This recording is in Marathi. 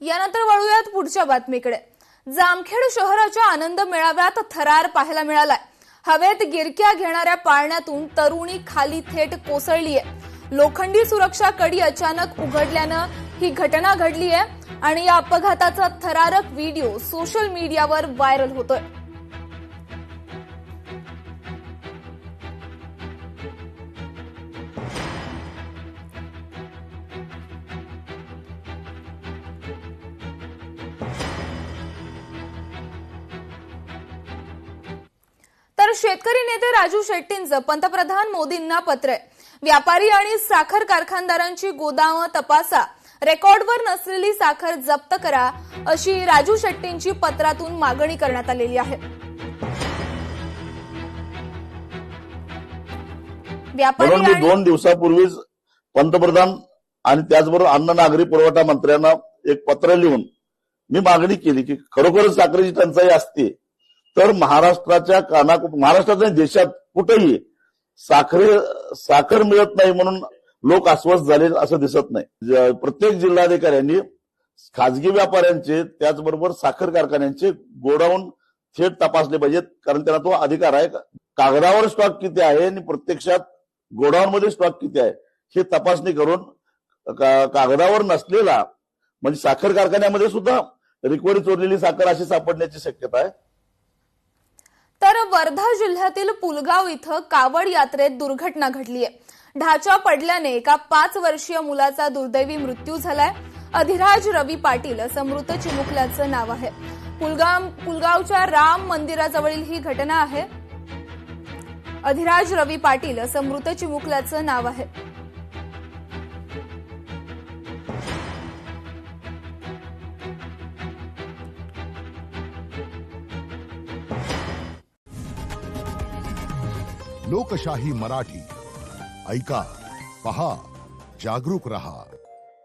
यानंतर वळूयात पुढच्या बातमीकडे। जामखेड शहराच्या आनंद मेळाव्यात थरार पाहायला मिळालाय। हवेत गिरक्या घेणाऱ्या पाळण्यातून तरुणी खाली थेट कोसळली आहे। लोखंडी सुरक्षा कडी अचानक उघडल्यानं ही घटना घडली आहे आणि या अपघाताचा थरारक व्हिडिओ सोशल मीडियावर व्हायरल होतोय। तर शेतकरी नेते राजू शेट्टींचं पंतप्रधान मोदींना पत्र आहे। व्यापारी आणि साखर कारखानदारांची गोदामं तपासा, रेकॉर्डवर नसलेली साखर जप्त करा, अशी राजू शेट्टींची पत्रातून मागणी करण्यात आलेली आहे। व्यापारी 2 दिवसापूर्वीच पंतप्रधान आणि त्याचबरोबर अन्न नागरी पुरवठा मंत्र्यांना एक पत्र लिहून मी मागणी केली की खरोखरच साखरेची टंचाई असते तर महाराष्ट्राच्या देशात कुठेही साखर मिळत नाही म्हणून लोक अस्वस्थ झाले असं दिसत नाही। प्रत्येक जिल्हाधिकाऱ्यांनी खाजगी व्यापाऱ्यांचे त्याचबरोबर साखर कारखान्यांचे गोडाऊन थेट तपासले पाहिजेत, कारण त्यांना तो अधिकार आहे। कागदावर स्टॉक किती आहे आणि प्रत्यक्षात गोडाऊन मध्ये स्टॉक किती आहे हे तपासणी करून कागदावर नसलेला म्हणजे साखर कारखान्यामध्ये सुद्धा रिकव्हरी चोरलेली साखर अशी सापडण्याची शक्यता आहे। तर वर्धा जिल्ह्यातील पुलगाव इथं कावड यात्रेत दुर्घटना घडली आहे। ढाचा पडल्याने एका 5 वर्षीय मुलाचा दुर्दैवी मृत्यू झालाय। अधिराज रवी पाटील असं मृत चिमुकल्याचं नाव आहे। पुलगावच्या राम मंदिराजवळील ही घटना आहे। अधिराज रवी पाटील असं मृत चिमुकल्याचं नाव आहे। लोकशाही मराठी ऐका, पहा, जागरूक रहा।